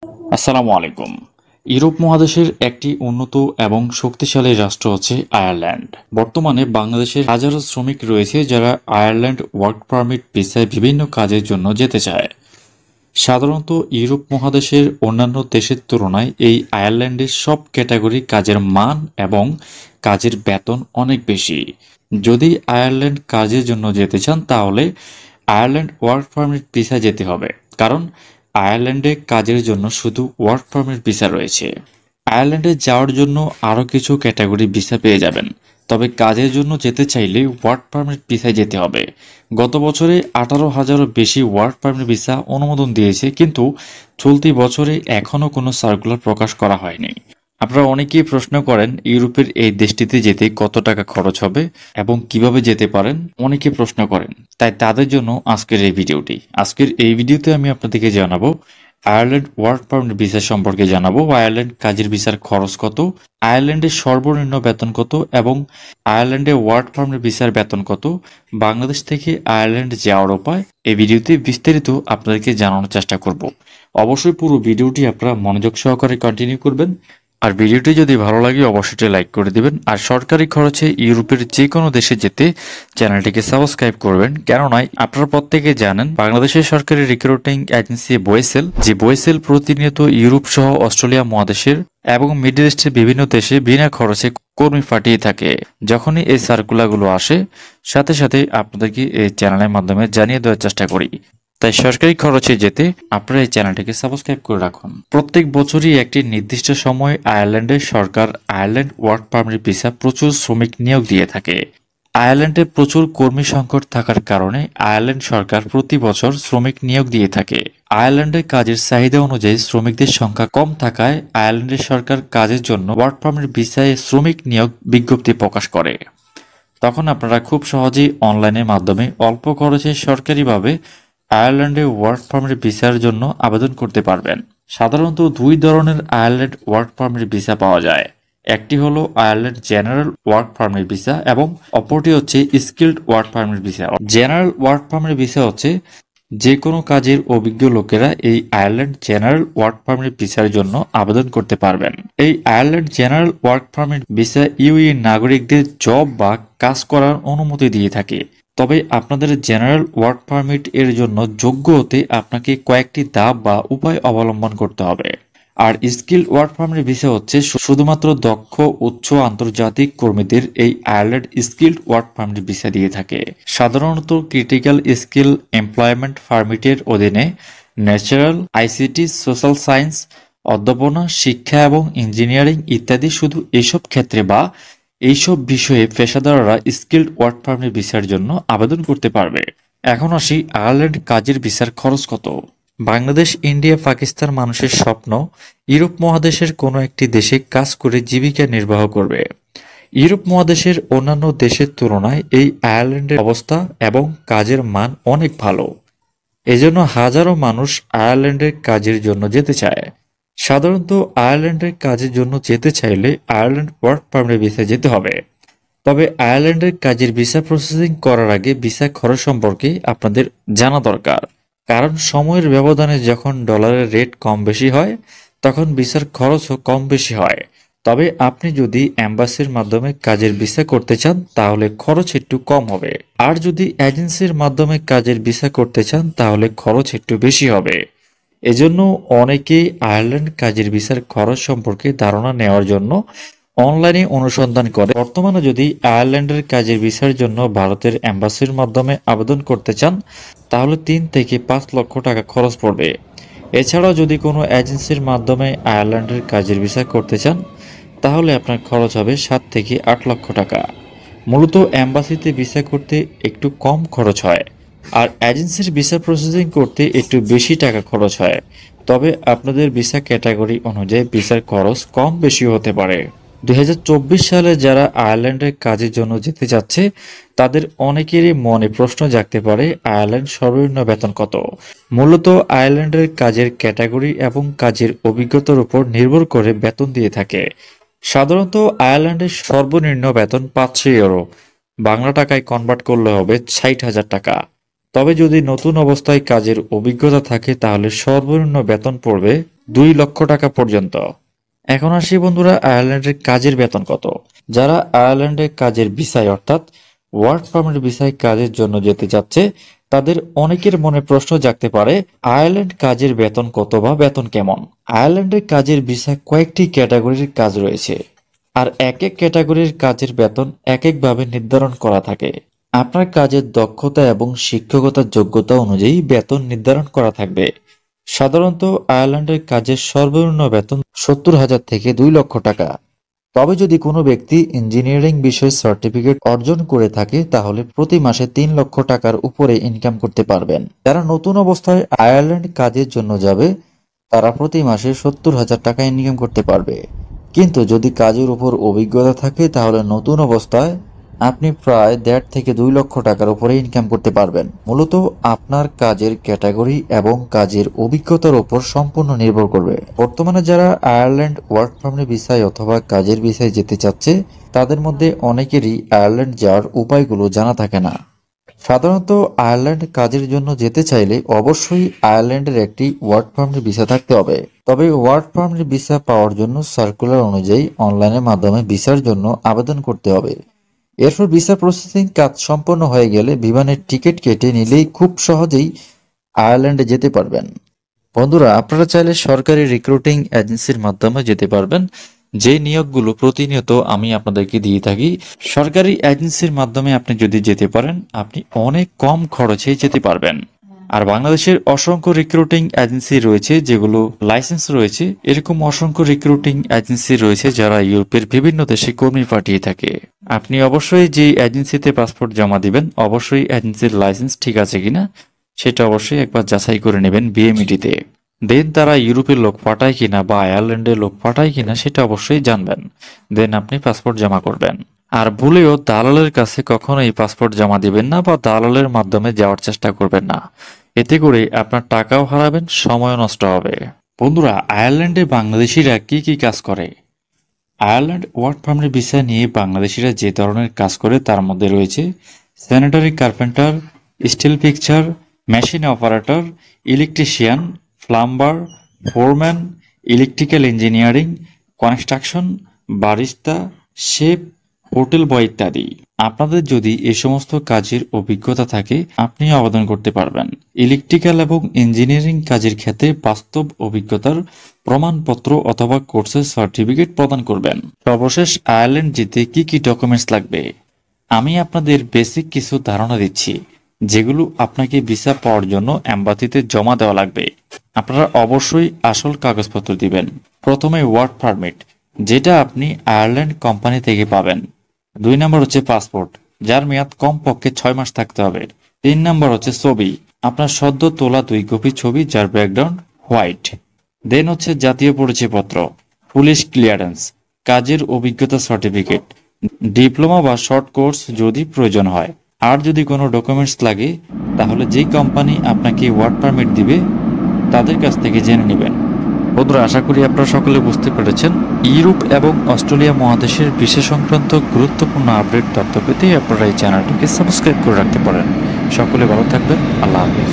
আসসালামু আলাইকুম। ইউরোপ মহাদেশের একটি উন্নত এবং শক্তিশালী রাষ্ট্র হচ্ছে আয়ারল্যান্ড। বর্তমানে বাংলাদেশের হাজারো শ্রমিক রয়েছে যারা আয়ারল্যান্ড ওয়ার্ক পারমিট ভিসায় বিভিন্ন কাজের জন্য যেতে চায়। সাধারণত ইউরোপ মহাদেশের অন্যান্য দেশের তুলনায় এই আয়ারল্যান্ডের সব ক্যাটাগরি কাজের মান এবং কাজের বেতন অনেক বেশি। যদি আয়ারল্যান্ড কাজের জন্য যেতে চান তাহলে আয়ারল্যান্ড ওয়ার্ক পারমিট ভিসায় যেতে হবে, কারণ আয়ারল্যান্ডে কাজের জন্য শুধু ওয়ার্ক পারমিট ভিসা রয়েছে। আয়ারল্যান্ডে যাওয়ার জন্য আরও কিছু ক্যাটাগরি ভিসা পেয়ে যাবেন, তবে কাজের জন্য যেতে চাইলে ওয়ার্ক পারমিট ভিসায় যেতে হবে। গত বছরে 18,000-এরও বেশি ওয়ার্ক পারমিট ভিসা অনুমোদন দিয়েছে, কিন্তু চলতি বছরে এখনও কোনো সার্কুলার প্রকাশ করা হয়নি। আপনারা অনেকেই প্রশ্ন করেন ইউরোপের এই দেশটিতে যেতে কত টাকা খরচ হবে এবং কিভাবে যেতে পারেন, অনেকে প্রশ্ন করেন। তাই তাদের জন্য আজকের এই ভিডিওটি। আজকের এই ভিডিওতে আমি আপনাদেরকে জানাবো আয়ারল্যান্ড ওয়ার্ক পারমিট ভিসা সম্পর্কে জানাবো, আয়ারল্যান্ড কাজের ভিসার খরচ কত, আয়ারল্যান্ডের সর্বনিম্ন বেতন কত এবং আয়ারল্যান্ডে ওয়ার্ক পারমিট ভিসার বেতন কত, বাংলাদেশ থেকে আয়ারল্যান্ড যাওয়ার উপায়। এই ভিডিওতে বিস্তারিত আপনাদেরকে জানানোর চেষ্টা করব। অবশ্যই পুরো ভিডিওটি আপনারা মনোযোগ সহকারে কন্টিনিউ করবেন। আর ভিডিওটি যদি ভালো লাগে অবশ্যই লাইক করে দিবেন। আর সরকারি খরচে ইউরোপের যে কোনো দেশে যেতে চ্যানেলটিকে সাবস্ক্রাইব করবেন, কেননা আপনারা প্রত্যেকে জানেন বাংলাদেশের সরকারি রিক্রুটিং এজেন্সি বয়েসেল, যে বয়েসেল প্রতিনিয়ত ইউরোপ সহ অস্ট্রেলিয়া মহাদেশের এবং মিডল ইস্টের বিভিন্ন দেশে বিনা খরচে কর্মী পাঠিয়ে থাকে। যখনই এই সার্কুলারগুলো আসে সাথে সাথে আপনাদেরকে এই চ্যানেলের মাধ্যমে জানিয়ে দেওয়ার চেষ্টা করি। তাই সরকারি খরচে যেতে আপনারা এই চ্যানেলটিকে সাবস্ক্রাইব করে রাখুন। প্রত্যেক বছরই একটি নির্দিষ্ট সময় আয়ারল্যান্ডের সরকার আয়ারল্যান্ড ওয়ার্ক পারমিট ভিসা প্রচুর শ্রমিক নিয়োগ দিয়ে থাকে। আয়ারল্যান্ডে প্রচুর কর্মী সংকট থাকার কারণে আয়ারল্যান্ড সরকার প্রতি বছর শ্রমিক নিয়োগ দিয়ে থাকে। আয়ারল্যান্ডের কাজের চাহিদা অনুযায়ী শ্রমিকদের সংখ্যা কম থাকায় আয়ারল্যান্ডের সরকার কাজের জন্য ওয়ার্ক পারমিট ভিসায় শ্রমিক নিয়োগ বিজ্ঞপ্তি প্রকাশ করে। তখন আপনারা খুব সহজেই অনলাইনের মাধ্যমে অল্প খরচে সরকারিভাবে আয়ারল্যান্ডে ওয়ার্ক পারমিট ভিসার জন্য আবেদন করতে পারবেন। সাধারণত দুই ধরনের আয়ারল্যান্ড ওয়ার্ক পারমিট ভিসা পাওয়া যায়। একটি হলো Ireland general work permit visa এবং অপরটি হচ্ছে skilled work permit visa. General work permit visa হচ্ছে যে কোনো কাজের অভিজ্ঞ লোকেরা এই আয়ারল্যান্ড জেনারেল ওয়ার্ক পারমিট ভিসার জন্য আবেদন করতে পারবেন। এই Ireland general work permit visa UE নাগরিকদের জব বা কাজ করার অনুমতি দিয়ে থাকে। তবে আপনাদের জেনারেল ওয়ার্ক পারমিট এর জন্য যোগ্য হতে আপনাকে কয়েকটি ধাপ বা উপায় অবলম্বন করতে হবে। আর স্কিল ওয়ার্ক পারমিট ভিসা হচ্ছে শুধুমাত্র দক্ষ উচ্চ আন্তর্জাতিক কর্মীদের এই Ireland skilled work permit visa দিয়ে থাকে। সাধারণত ক্রিটিক্যাল স্কিল এমপ্লয়মেন্ট পারমিটের অধীনে ন্যাচারাল, আইসিটি, সোশ্যাল সায়েন্স, অধ্যাপনা, শিক্ষা এবং ইঞ্জিনিয়ারিং ইত্যাদি শুধু এসব ক্ষেত্রে বা এইসব বিষয়ে পেশাদাররা স্কিলড ওয়ার্ক পারমিট ভিসার জন্য আবেদন করতে পারবে। এখন আসি আয়ারল্যান্ড কাজের ভিসার খরচ কত। বাংলাদেশ, ইন্ডিয়া, পাকিস্তান মানুষের স্বপ্ন ইউরোপ মহাদেশের কোনো একটি দেশে কাজ করে জীবিকা নির্বাহ করবে। ইউরোপ মহাদেশের অন্যান্য দেশের তুলনায় এই আয়ারল্যান্ডের অবস্থা এবং কাজের মান অনেক ভালো। এজন্য হাজারো মানুষ আয়ারল্যান্ডের কাজের জন্য যেতে চায়। সাধারণত আয়ারল্যান্ডের কাজের জন্য যেতে চাইলে আয়ারল্যান্ড ওয়ার্ক পারমিট ভিসা যেতে হবে। তবে আয়ারল্যান্ডের কাজের ভিসা প্রসেসিং করার আগে ভিসা খরচ সম্পর্কে আপনাদের জানা দরকার, কারণ সময়ের ব্যবধানে যখন ডলারের রেট কম বেশি হয় তখন ভিসার খরচও কম বেশি হয়। তবে আপনি যদি এম্বাসির মাধ্যমে কাজের ভিসা করতে চান তাহলে খরচ একটু কম হবে, আর যদি এজেন্সির মাধ্যমে কাজের ভিসা করতে চান তাহলে খরচ একটু বেশি হবে। এজন্য অনেকেই আয়ারল্যান্ড কাজের ভিসার খরচ সম্পর্কে ধারণা নেওয়ার জন্য অনলাইনে অনুসন্ধান করে। বর্তমানে যদি আয়ারল্যান্ডের কাজের ভিসার জন্য ভারতের এম্বাসির মাধ্যমে আবেদন করতে চান তাহলে 3 থেকে 5 লক্ষ টাকা খরচ পড়বে। এছাড়াও যদি কোনো এজেন্সির মাধ্যমে আয়ারল্যান্ডের কাজের ভিসা করতে চান তাহলে আপনার খরচ হবে 7 থেকে 8 লক্ষ টাকা। মূলত এম্বাসিতে ভিসা করতে একটু কম খরচ হয়, আর এজেন্সির ভিসা প্রসেসিং করতে একটু বেশি টাকা খরচ হয়। তবে আপনাদের ভিসা ক্যাটাগরি অনুযায়ী ভিসার খরচ কম বেশি হতে পারে। 2024 সালে যারা আয়ারল্যান্ডের কাজের জন্য যেতে যাচ্ছে তাদের অনেকেরই মনে প্রশ্ন জাগতে পারে আয়ারল্যান্ড সর্বনিম্ন বেতন কত। মূলত আয়ারল্যান্ডের কাজের ক্যাটাগরি এবং কাজের অভিজ্ঞতার উপর নির্ভর করে বেতন দিয়ে থাকে। সাধারণত আয়ারল্যান্ডের সর্বনিম্ন বেতন 500 ইউরো, বাংলা টাকায় কনভার্ট করলে হবে 60,000 টাকা। তবে যদি নতুন অবস্থায় কাজের অভিজ্ঞতা থাকে তাহলে সর্বনিম্ন বেতন পড়বে 2 লক্ষ টাকা পর্যন্ত। এখন আসি বন্ধুরা, আয়ারল্যান্ডের কাজের বেতন কত। যারা আয়ারল্যান্ডে কাজের ভিসায় অর্থাৎ ওয়ার্ক পারমিট ভিসায় কাজের জন্য যেতে চাচ্ছে, তাদের অনেকের মনে প্রশ্ন জাগতে পারে, আয়ারল্যান্ড কাজের বেতন কত বা বেতন কেমন। আয়ারল্যান্ডের কাজের ভিসায় কয়েকটি ক্যাটাগরির কাজ রয়েছে, আর এক এক ক্যাটাগরির কাজের বেতন এক একভাবে নির্ধারণ করা থাকে। আপনার কাজের দক্ষতা এবং শিক্ষকতার যোগ্যতা অনুযায়ী বেতন নির্ধারণ করা থাকবে। সাধারণত আয়ারল্যান্ডের কাজের সর্বনিম্ন বেতন 70,000 থেকে 2 লক্ষ টাকা। তবে যদি কোনো ব্যক্তি ইঞ্জিনিয়ারিং বিষয়ে সার্টিফিকেট অর্জন করে থাকে, তাহলে প্রতি মাসে 3 লক্ষ টাকার উপরে ইনকাম করতে পারবেন। যারা নতুন অবস্থায় আয়ারল্যান্ড কাজের জন্য যাবে, তারা প্রতি মাসে 70,000 টাকা ইনকাম করতে পারবে। কিন্তু যদি কাজের উপর অভিজ্ঞতা থাকে, তাহলে নতুন অবস্থায় আপনি প্রায় 1.5 থেকে 2 লক্ষ টাকার উপরে ইনকাম করতে পারবেন। মূলত আপনার কাজের ক্যাটাগরি এবং কাজের অভিজ্ঞতার উপর সম্পূর্ণ নির্ভর করবে। বর্তমানে যারা আয়ারল্যান্ড ওয়ার্ক পারমিট ভিসায় অথবা কাজের ভিসায় যেতে চাচ্ছে, তাদের মধ্যে অনেকেরই আয়ারল্যান্ড যাওয়ার উপায়গুলো জানা থাকে না। সাধারণত আয়ারল্যান্ড কাজের জন্য যেতে চাইলে অবশ্যই আয়ারল্যান্ডের একটি ওয়ার্ক পারমিট ভিসা থাকতে হবে। তবে ওয়ার্ক পারমিট ভিসা পাওয়ার জন্য সার্কুলার অনুযায়ী অনলাইনের মাধ্যমে ভিসার জন্য আবেদন করতে হবে। এরপর ভিসা প্রসেসিং কাজ সম্পন্ন হয়ে গেলে বিমানের টিকিট কেটে নিলেই খুব সহজেই আয়ারল্যান্ডে যেতে পারবেন। বন্ধুরা, আপনারা চাইলে সরকারি রিক্রুটিং এজেন্সির মাধ্যমে যেতে পারবেন, যে নিয়োগগুলো প্রতিনিয়ত আমি আপনাদেরকে দিয়ে থাকি। সরকারি এজেন্সির মাধ্যমে আপনি যদি যেতে পারেন, আপনি অনেক কম খরচে যেতে পারবেন। আর বাংলাদেশের অসংখ্য রিক্রুটিং এজেন্সি রয়েছে যেগুলো লাইসেন্স রয়েছে। এরকম অসংখ্য রিক্রুটিং এজেন্সি রয়েছে যারা ইউরোপের বিভিন্ন দেশে কর্মী পাঠিয়ে থাকে। আপনি অবশ্যই যে এজেন্সিতে পাসপোর্ট জমা দিবেন, অবশ্যই এজেন্সির লাইসেন্স ঠিক আছে কিনা সেটা অবশ্যই একবার যাচাই করে নেবেন বিএমইডিতে। দেন তারা ইউরোপের লোক পাঠায় কিনা বা আয়ারল্যান্ডের লোক পাঠায় কিনা সেটা অবশ্যই জানবেন। দেন আপনি পাসপোর্ট জমা করবেন। আর ভুলেও দালালের কাছে কখনোই পাসপোর্ট জমা দিবেন না বা দালালের মাধ্যমে যাওয়ার চেষ্টা করবেন না। এতে করে আপনার টাকাও হারাবেন, সময়ও নষ্ট হবে। বন্ধুরা, আয়ারল্যান্ডে বাংলাদেশিরা কি কি কাজ করে? আয়ারল্যান্ড ওয়ার্ক পারমিট ভিসা নিয়ে বাংলাদেশিরা যে ধরনের কাজ করে তার মধ্যে রয়েছে sanitary carpenter, still fixer, machine operator, electrician, plumber, foreman, electrical engineering, construction, barista, chef, hotel বয় ইত্যাদি। আপনাদের যদি এ সমস্ত কাজের অভিজ্ঞতা থাকে, আপনিও আবেদন করতে পারবেন। ইলেকট্রিক্যাল এবং ইঞ্জিনিয়ারিং কাজের ক্ষেত্রে বাস্তব অভিজ্ঞতার প্রমাণপত্র অথবা কোর্সের সার্টিফিকেট প্রদান করবেন। সর্বশেষ, আয়ারল্যান্ড যেতে কি কি ডকুমেন্টস লাগবে আমি আপনাদের বেসিক কিছু ধারণা দিচ্ছি, যেগুলো আপনাকে ভিসা পাওয়ার জন্য এম্বাসিতে জমা দেওয়া লাগবে। আপনারা অবশ্যই আসল কাগজপত্র দিবেন। প্রথমে ওয়ার্ক পারমিট, যেটা আপনি আয়ারল্যান্ড কোম্পানি থেকে পাবেন। 2 নম্বর হচ্ছে পাসপোর্ট, যার মেয়াদ কমপক্ষে 6 মাস থাকতে হবে। 3 নম্বর হচ্ছে ছবি, আপনার সদ্য তোলা 2 কপি ছবি যার ব্যাকগ্রাউন্ড হোয়াইট। দেন হচ্ছে জাতীয় পরিচয়পত্র, পুলিশ ক্লিয়ারেন্স, কাজের অভিজ্ঞতা সার্টিফিকেট, ডিপ্লোমা বা শর্ট কোর্স যদি প্রয়োজন হয়। আর যদি কোনো ডকুমেন্টস লাগে, তাহলে যেই কোম্পানি আপনাকে ওয়ার্ক পারমিট দিবে তাদের কাছ থেকে জেনে নেবেন। বন্ধুরা, আশা করি আপনারা সকলে বুঝতে পেরেছেন। ইউরোপ এবং অস্ট্রেলিয়া মহাদেশের ভিসা সংক্রান্ত গুরুত্বপূর্ণ আপডেট তথ্য পেতে আপনারা এই চ্যানেলটিকে সাবস্ক্রাইব করে রাখতে পারেন। সকলে ভালো থাকবেন। আল্লাহ হাফেজ।